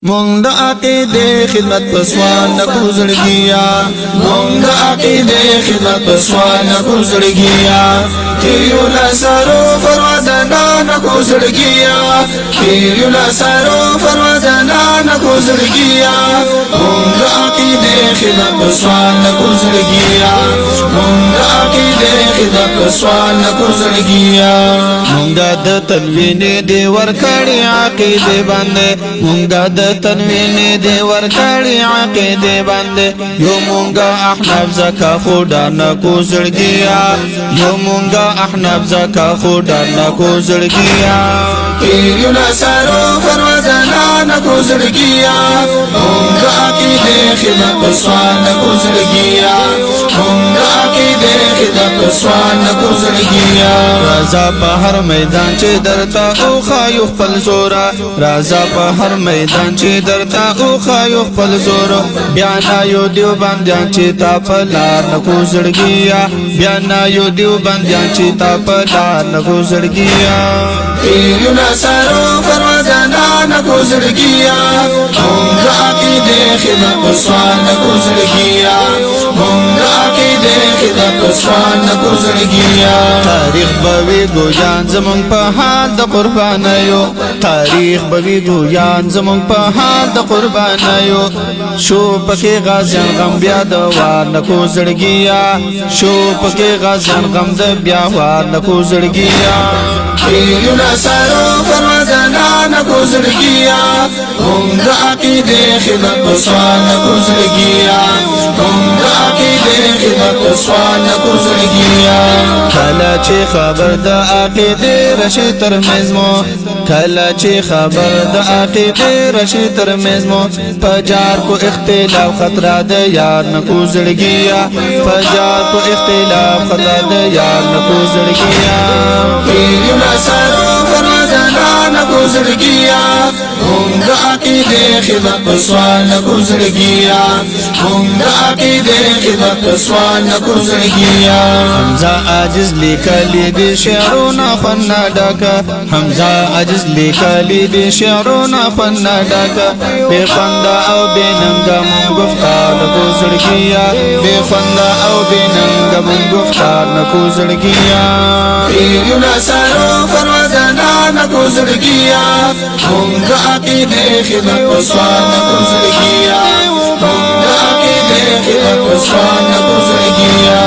مونږ د عقیدې خدمت په سوال نه گزړګیا مونږ د عقیدې خدمت په سوال نه گزړګیا کیو لا سرو فروازنا نه گزړګیا کیو لا سرو فروازنا نه گزړګیا مونږ د عقیدې خدمت په سوال نه گزړګیا مونږ د عقیدې خدمت په سوال نه گزړګیا مونږ د تنوین دی ورکړی عقیدې باندې مونږ د تنوین دی ورکړی عقیدې باندې یو مونږه احناف زکا خدا نه کوزړګیا یو مونږه احناف زکا خدا نه کوزړګیا کیو لا سرو فروازنا نه کوزړګیا مونږه عقیدې خدمت په سوال نه کوزړګیا مونږه عقیدې خدمت په سوال نه کوزړګیا رضا په هر میدان چې درتا او خایو خپل زورا رضا په هر میدان چې درتا او خایو خپل زور بیا نه یو دیو باندې چې تا په لار نه کوزړګیا بیا نه یو دیو باندې چې تا په لار نه کوزړګیا کیو لا سرو فروازنا نه کوزړګیا مونږه عقیدې خدمت په سوال نه کوزړګیا مونږه عقیدې خدمت په سوال نه کوزړګیا تاریخ بوي ګویان زمون په حال د قربانایو تاریخ بوي ګویان زمون په حال د قربانایو شو پکې غازیان غم بیا د وار نه کوزړګیا شو پکې غازیان غم د بیا وار نه کوزړګیا کیو لا سرو فروازنا نه کوزړګیا مونږه عقیدې خدمت په سوال نه کوزړګیا مونږه عقیدې خدمت په سوال نه کوزړګیا کله چې خبر د عقیدې رشي تر مزمو کله چې خبر د عقیدې رشي تر مزمو پجار کو اختلاف خطر د یار نه کوزړګیا پجار کو اختلاف خطر د یار نه کوزړګیا کیو لا سرو فروازنا نه کوزړګیا مونږه عقیدې خدمت په سوال نه کوزړګیا مونږه عقیدې خدمت په سوال نه کوزړګیا حمزه عاجز لیکلی دي شعرونه فنا ډکا حمزه عاجز لیکلی دي شعرونه فنا ډکا بے خندا او بے ننګا مونږ گفتار نه کوزړګیا بے خندا او بے ننګا مونږ گفتار نه کوزړګیا کیو لا سرو فروازنا نه کوزړګیا مونږه عقیدې خدمت په سوال نه کوزړګیا مونږه عقیدې خدمت په سوال نه کوزړګیا